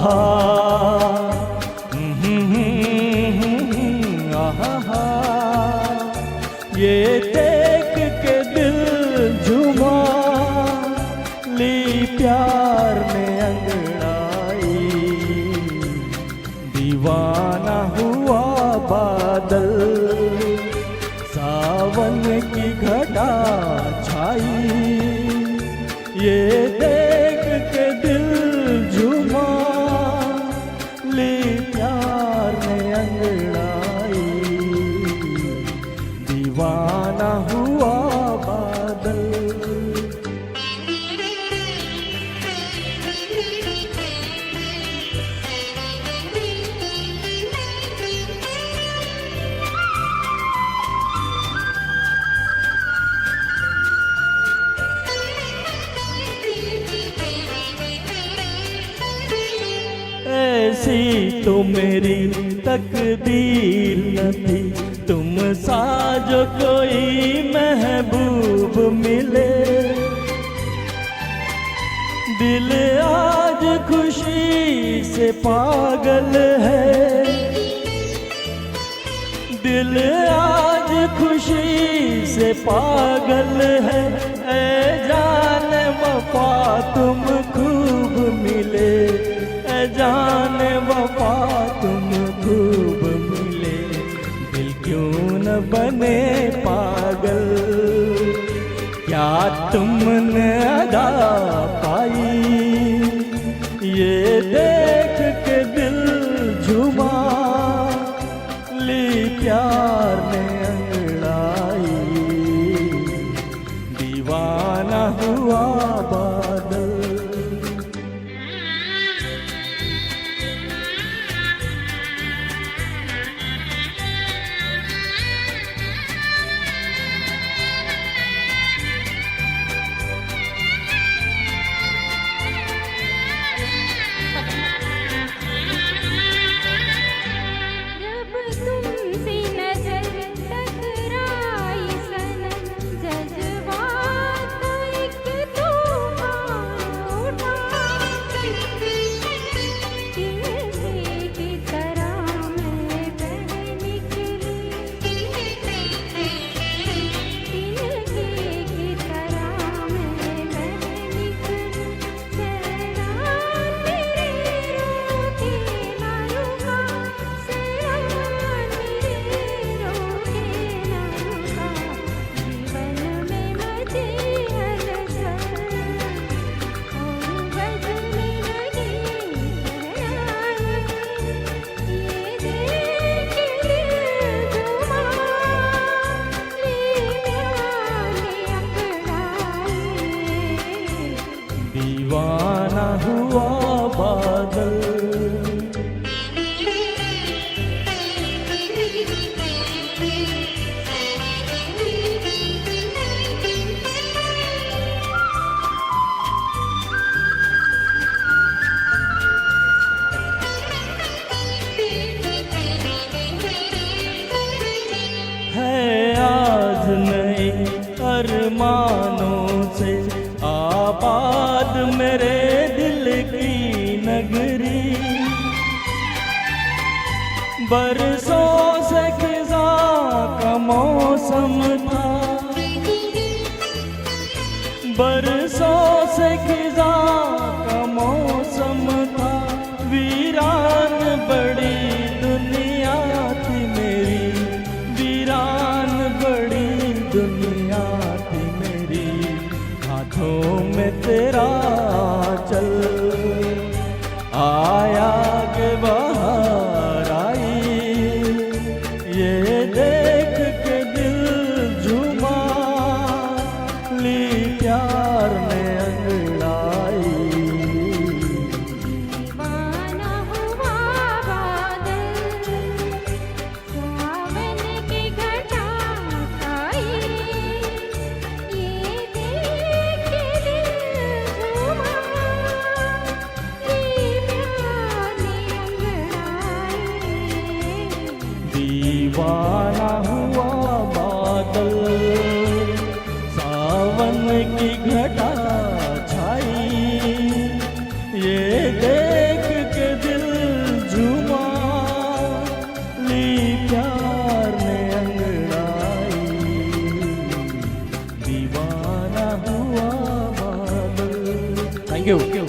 आहा, ये देख के दिल झूमा, ली प्यार ने अंगड़ाई, दीवाना हुआ बादल, सावन की घटा छाई, ये देख के दिल झूमा, ली प्यार ने अंगड़ाई, दीवाना हुआ बादल। ऐसी तो मेरी तकदीर न थी, तुम सा जो कोई महबूब मिले, दिल आज खुशी से पागल है, दिल आज खुशी से पागल है, ऐ जान वफा तुम खूब मिले, जान वफा तुम खूब मिले, दिल क्यों न बने पागल, क्या तुमने अदा पाई, ये देख के दिल झूमा, ली प्यार ने अंगड़ाई, दीवाना हुआ बादल। दीवाना हुआ बादल। है आज नए अरमानों से आबाद मेरे दिल की नगरी, बरसों से खिज़ां का मौसम था, बरसों से खिज़ां का मौसम था, वीरान बड़ी दुनिया थी मेरी, वीरान बड़ी दुनिया थी मेरी, हाथों में तेरा चल आया के बाहर आई, ये देख के दिल झूमा, ली प्यार ने अंगड़ाई, दीवाना हुआ बादल, सावन की घटा छाई, ये देख के दिल झूमा, ली प्यार ने अंगड़ाई, दीवाना हुआ बादल, सावन की घटा छाई, ये देख के प्यार ने अंगड़ाई, दीवाना हुआ बादल। Thank you.